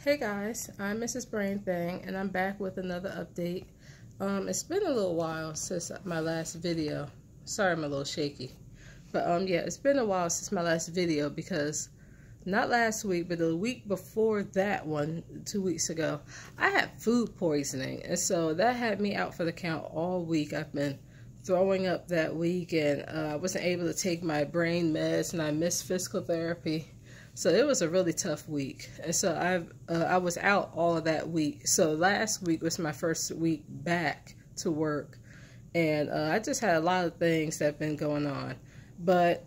Hey guys, I'm Mrs. Brain Thing, and I'm back with another update. It's been a little while since my last video. Sorry, I'm a little shaky. But yeah, it's been a while since my last video because not last week, but the week before that one, 2 weeks ago, I had food poisoning. And so that had me out for the count all week. I've been throwing up that week, and I wasn't able to take my brain meds, and I missed physical therapy. So it was a really tough week, and so I was out all of that week. So last week was my first week back to work, and I just had a lot of things that have been going on. But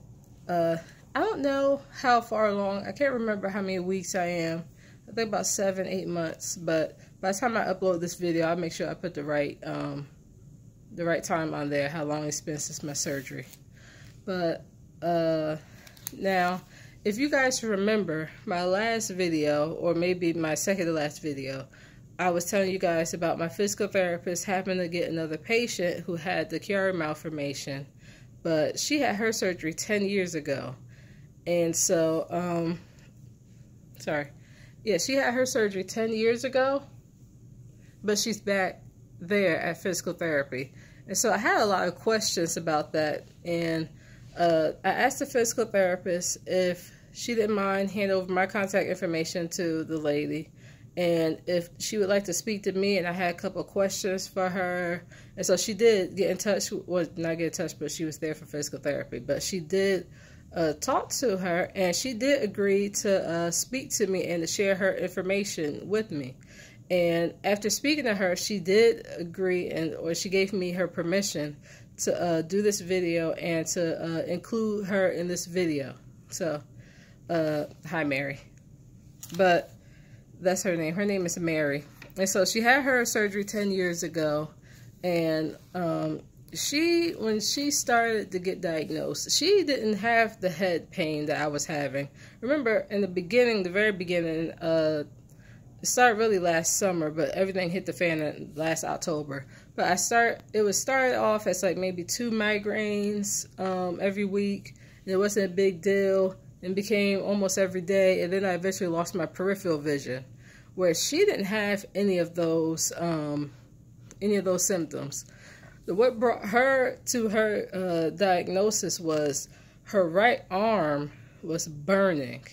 I don't know how far along. I can't remember how many weeks I am. I think about 7, 8 months. But by the time I upload this video, I'll make sure I put the right time on there, how long it's been since my surgery. But now, if you guys remember my last video, or maybe my second to last video, I was telling you guys about my physical therapist happened to get another patient who had the Chiari malformation, but she had her surgery 10 years ago. And so, she had her surgery 10 years ago, but she's back there at physical therapy. And so I had a lot of questions about that, and I asked the physical therapist if she didn't mind hand over my contact information to the lady, and if she would like to speak to me, and I had a couple of questions for her. And so she did get in touch, well, not get in touch, but she was there for physical therapy. But she did talk to her, and she did agree to speak to me and to share her information with me. And after speaking to her, she did agree, or she gave me her permission to do this video and to include her in this video. So hi Mary, but that's her name. Her name is Mary. And so she had her surgery 10 years ago, and when she started to get diagnosed, she didn't have the head pain that I was having. Remember, in the beginning, the very beginning, it started really last summer, but everything hit the fan last October. But it was started off as like maybe 2 migraines every week, and it wasn't a big deal, and became almost every day. And then I eventually lost my peripheral vision, where she didn't have any of those symptoms. What brought her to her diagnosis was her right arm was burning.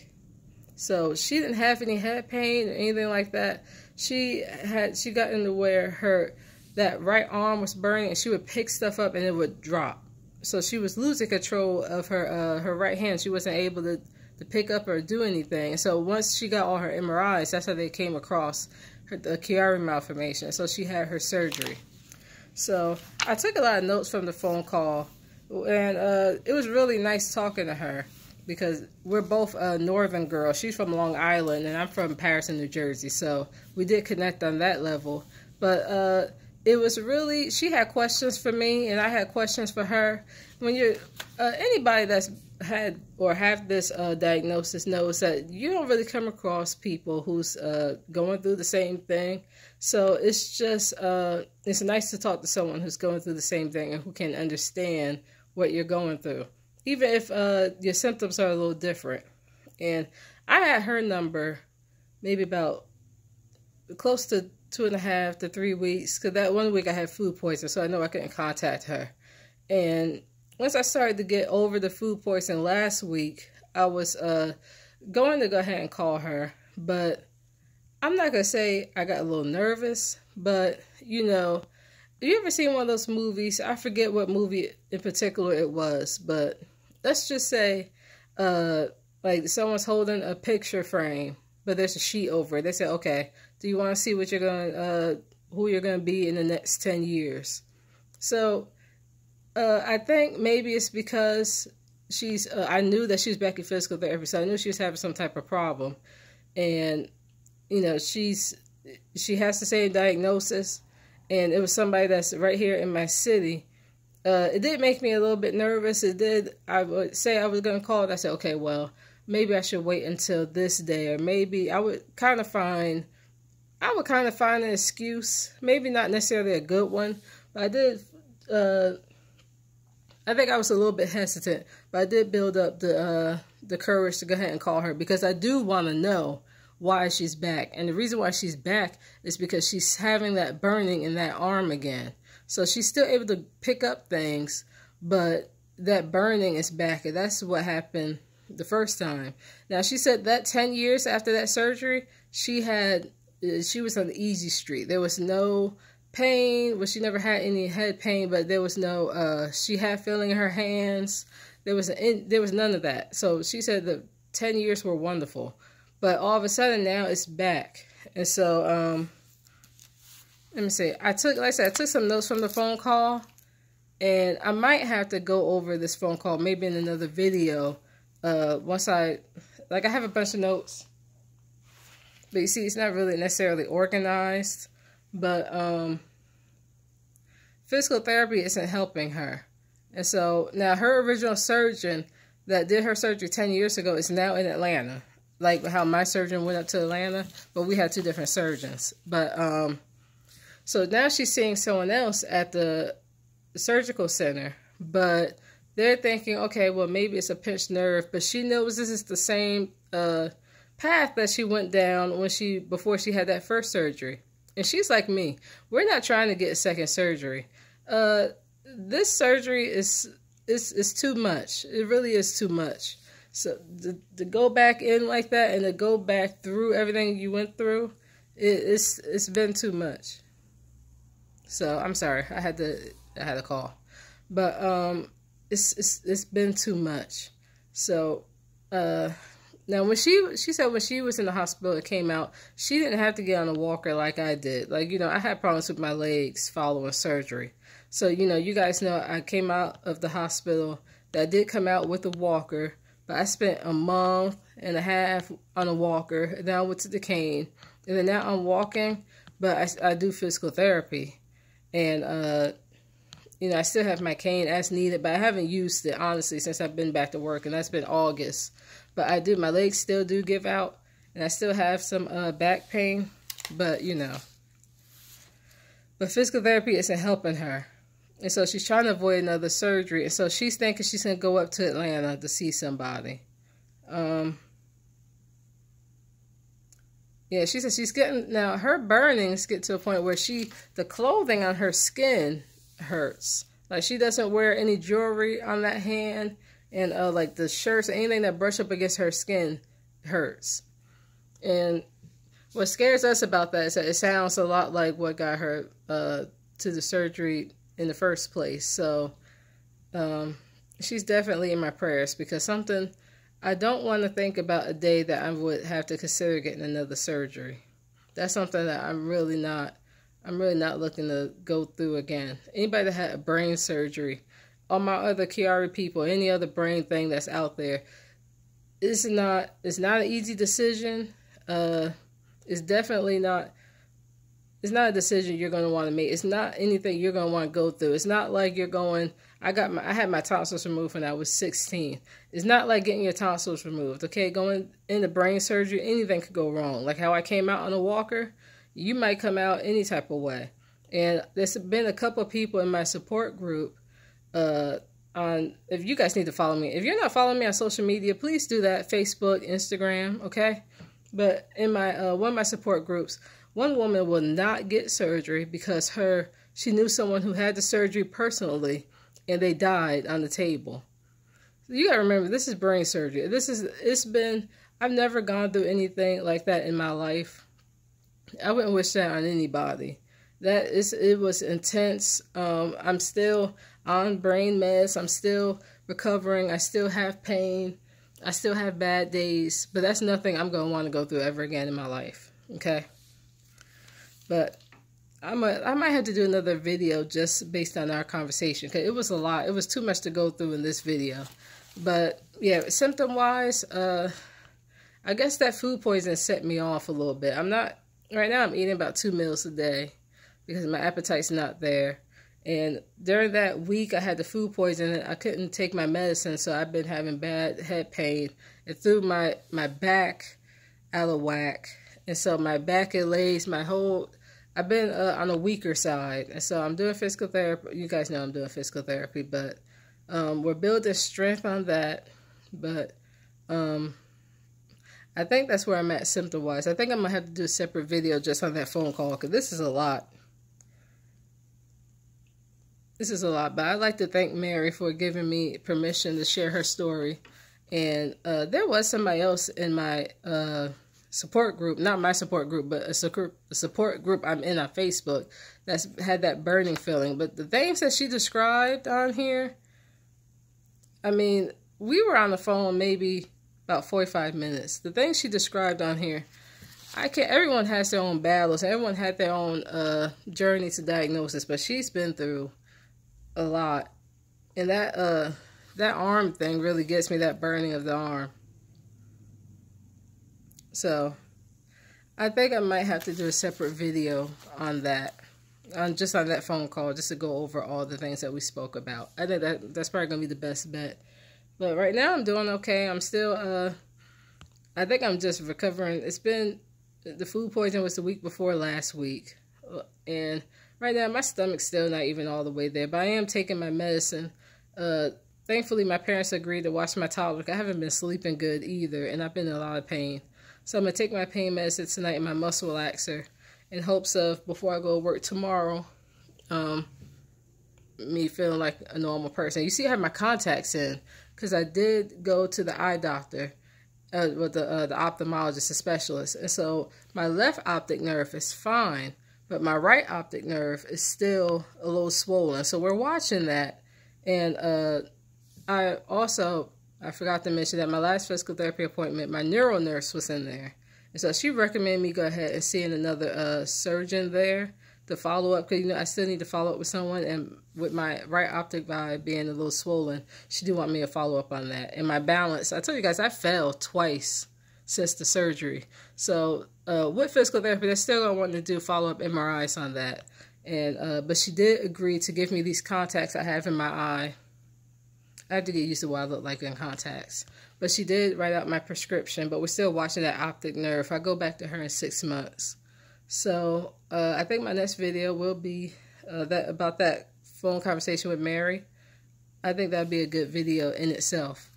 So she didn't have any head pain or anything like that. She got into where that right arm was burning, and she would pick stuff up and it would drop. So she was losing control of her right hand. She wasn't able to pick up or do anything. And so once she got all her MRIs, that's how they came across the Chiari malformation. So she had her surgery. So I took a lot of notes from the phone call, and it was really nice talking to her, because we're both northern girls. She's from Long Island, and I'm from Patterson, New Jersey. So we did connect on that level. But it was really, she had questions for me, and I had questions for her. When you're anybody that's had or have this diagnosis knows that you don't really come across people who's going through the same thing. So it's just it's nice to talk to someone who's going through the same thing and who can understand what you're going through, even if your symptoms are a little different. And I had her number maybe about close to 2.5 to 3 weeks, because that one week I had food poisoning, so I know I couldn't contact her. And once I started to get over the food poisoning last week, I was going to go ahead and call her. But I'm not going to say I got a little nervous, but, you know, have you ever seen one of those movies? I forget what movie in particular it was, but let's just say like someone's holding a picture frame, but there's a sheet over it. They say, okay, do you want to see what you're going who you're going to be in the next 10 years? So I think maybe it's because I knew that she was back in physical therapy, so I knew she was having some type of problem. And, you know, she has the same diagnosis, and it was somebody that's right here in my city. It did make me a little bit nervous. It did. I would say I was going to call it. I said, okay, well, maybe I should wait until this day, or maybe I would kind of find an excuse, maybe not necessarily a good one, but I did, I think I was a little bit hesitant, but I did build up the courage to go ahead and call her, because I do want to know why she's back. And the reason why she's back is because she's having that burning in that arm again. So she's still able to pick up things, but that burning is back. And that's what happened the first time. Now, she said that 10 years after that surgery, she was on the easy street. There was no pain. Well, she never had any head pain, but there was no, she had feeling in her hands. There was none of that. So she said the 10 years were wonderful. But all of a sudden now it's back. And so, let me see. I took some notes from the phone call. And I might have to go over this phone call maybe in another video. Once I have a bunch of notes. But you see, it's not really necessarily organized. But physical therapy isn't helping her. And so now her original surgeon that did her surgery 10 years ago is now in Atlanta. Like how my surgeon went up to Atlanta, but we had two different surgeons. But so now she's seeing someone else at the surgical center. But they're thinking, okay, well, maybe it's a pinched nerve. But she knows this is the same path that she went down before she had that first surgery. And she's like me. We're not trying to get a second surgery. This surgery is too much. It really is too much. So to go back in like that and to go back through everything you went through, it's been too much. So I'm sorry, I had to call, but it's been too much. So now when she said when she was in the hospital, it came out she didn't have to get on a walker like I did. Like, you know, I had problems with my legs following surgery. So, you know, you guys know I came out of the hospital. That did come out with a walker, but I spent a month and a half on a walker. And then I went to the cane, and then now I'm walking, but I do physical therapy. And, you know, I still have my cane as needed, but I haven't used it, honestly, since I've been back to work, and that's been August. But my legs still do give out, and I still have some back pain, but, you know. But physical therapy isn't helping her. And so she's trying to avoid another surgery. And so she's thinking she's going to go up to Atlanta to see somebody. Yeah, she said she's getting, now her burnings get to a point where the clothing on her skin hurts. Like, she doesn't wear any jewelry on that hand. And like the shirts, anything that brush up against her skin hurts. And what scares us about that is that it sounds a lot like what got her to the surgery in the first place. So she's definitely in my prayers, because I don't want to think about a day that I would have to consider getting another surgery. That's something that I'm really not looking to go through again. Anybody that had a brain surgery, all my other Chiari people, any other brain thing that's out there, it's not an easy decision. It's definitely not. It's not a decision you're going to want to make. It's not anything you're going to want to go through. It's not like you're going, I had my tonsils removed when I was 16. It's not like getting your tonsils removed, okay? Going into brain surgery, anything could go wrong. Like how I came out on a walker, you might come out any type of way. And there's been a couple of people in my support group if you guys need to follow me. If you're not following me on social media, please do that. Facebook, Instagram, okay? But in my one of my support groups, one woman will not get surgery because she knew someone who had the surgery personally, and they died on the table. You gotta remember, this is brain surgery. I've never gone through anything like that in my life. I wouldn't wish that on anybody. It was intense. I'm still on brain meds. I'm still recovering. I still have pain. I still have bad days, but that's nothing I'm gonna want to go through ever again in my life. Okay. But I might have to do another video just based on our conversation, because it was a lot. It was too much to go through in this video. But yeah, symptom-wise, I guess that food poisoning set me off a little bit. Right now I'm eating about 2 meals a day because my appetite's not there. And during that week I had the food poisoning, I couldn't take my medicine, so I've been having bad head pain. It threw my back out of whack. And so my back and legs, I've been on a weaker side. And so I'm doing physical therapy. You guys know I'm doing physical therapy, but we're building strength on that. But I think that's where I'm at symptom-wise. I think I'm going to have to do a separate video just on that phone call, because this is a lot. This is a lot, but I'd like to thank Mary for giving me permission to share her story. And there was somebody else in my support group, not my support group, but a support group I'm in on Facebook that's had that burning feeling. But the things that she described on here, I mean, we were on the phone maybe about 45 minutes. The things she described on here, everyone has their own battles. Everyone had their own journey to diagnosis, but she's been through a lot. And that arm thing really gets me, that burning of the arm. So I think I might have to do a separate video on that, just on that phone call, just to go over all the things that we spoke about. I think that's probably going to be the best bet. But right now I'm doing okay. I'm still, I think I'm just recovering. It's been, the food poisoning was the week before last week. And right now my stomach's still not even all the way there. But I am taking my medicine. Thankfully my parents agreed to watch my toddler. I haven't been sleeping good either. And I've been in a lot of pain. So I'm going to take my pain medicine tonight and my muscle relaxer in hopes of, before I go to work tomorrow, me feeling like a normal person. You see I have my contacts in because I did go to the eye doctor, with the ophthalmologist, a specialist. And so my left optic nerve is fine, but my right optic nerve is still a little swollen. So we're watching that. And I forgot to mention that my last physical therapy appointment, my neuro nurse was in there. And so she recommended me go ahead and see another surgeon there to follow up. Because, you know, I still need to follow up with someone. And with my right optic valve being a little swollen, she did want me to follow up on that. And my balance, I told you guys, I fell twice since the surgery. So with physical therapy, they're still going to want to do follow-up MRIs on that. And but she did agree to give me these contacts I have in my eye. I have to get used to what I look like in contacts. But she did write out my prescription, but we're still watching that optic nerve. I go back to her in 6 months. So I think my next video will be about that phone conversation with Mary. I think that would be a good video in itself.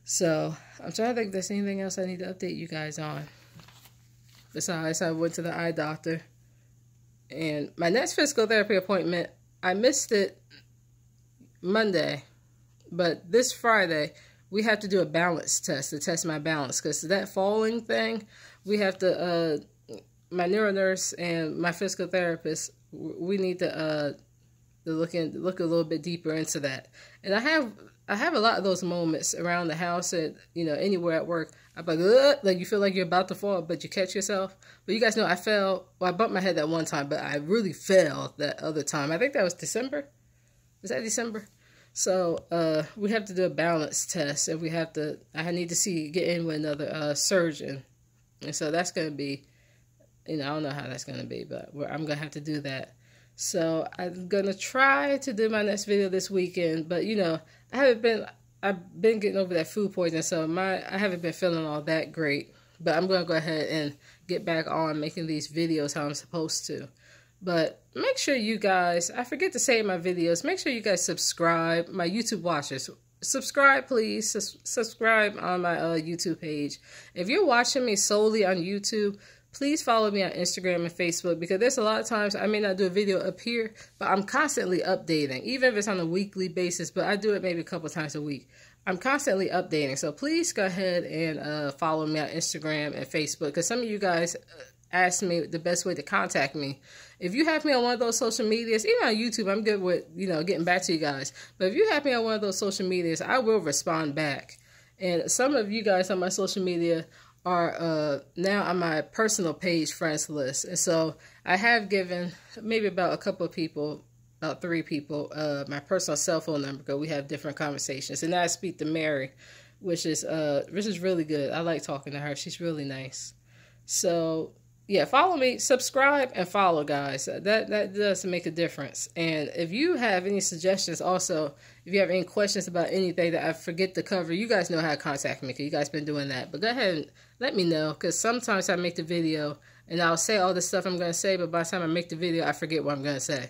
So I'm trying to think if there's anything else I need to update you guys on. Besides, I went to the eye doctor. And my next physical therapy appointment, I missed it Monday. But this Friday, we have to do a balance test to test my balance. Because that falling thing, we have to, my neuro nurse and my physical therapist, we need to look a little bit deeper into that. And I have a lot of those moments around the house and, you know, anywhere at work. I'm like you feel like you're about to fall, but you catch yourself. But you guys know I fell. Well, I bumped my head that one time, but I really fell that other time. I think that was December. Was that December? So we have to do a balance test, and I need to get in with another surgeon. And so that's going to be, you know, I don't know how that's going to be, but I'm going to have to do that. So I'm going to try to do my next video this weekend, but, you know, I've been getting over that food poisoning, so I haven't been feeling all that great. But I'm going to go ahead and get back on making these videos how I'm supposed to. But make sure you guys, I forget to say in my videos, make sure you guys subscribe, my YouTube watchers. Subscribe, please. Subscribe on my YouTube page. If you're watching me solely on YouTube, please follow me on Instagram and Facebook, because there's a lot of times I may not do a video up here, but I'm constantly updating, even if it's on a weekly basis, but I do it maybe a couple times a week. I'm constantly updating. So please go ahead and follow me on Instagram and Facebook, because some of you guys asked me the best way to contact me. If you have me on one of those social medias, even on YouTube, I'm good with, you know, getting back to you guys. But if you have me on one of those social medias, I will respond back. And some of you guys on my social media are now on my personal page friends list. And so I have given maybe about a couple of people, about 3 people, my personal cell phone number, because we have different conversations. And now I speak to Mary, which is really good. I like talking to her. She's really nice. So yeah, follow me, subscribe, and follow, guys. That does make a difference. And if you have any suggestions, also, if you have any questions about anything that I forget to cover, you guys know how to contact me, because you guys been doing that. But go ahead and let me know, because sometimes I make the video, and I'll say all the stuff I'm going to say, but by the time I make the video, I forget what I'm going to say,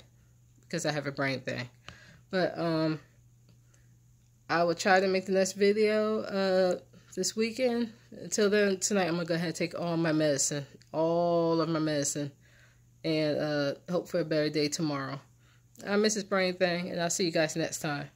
because I have a brain thing. But I will try to make the next video this weekend. Until then, tonight I'm going to go ahead and take all my medicine. All of my medicine. And hope for a better day tomorrow. I'm Mrs. Brain Thing, and I'll see you guys next time.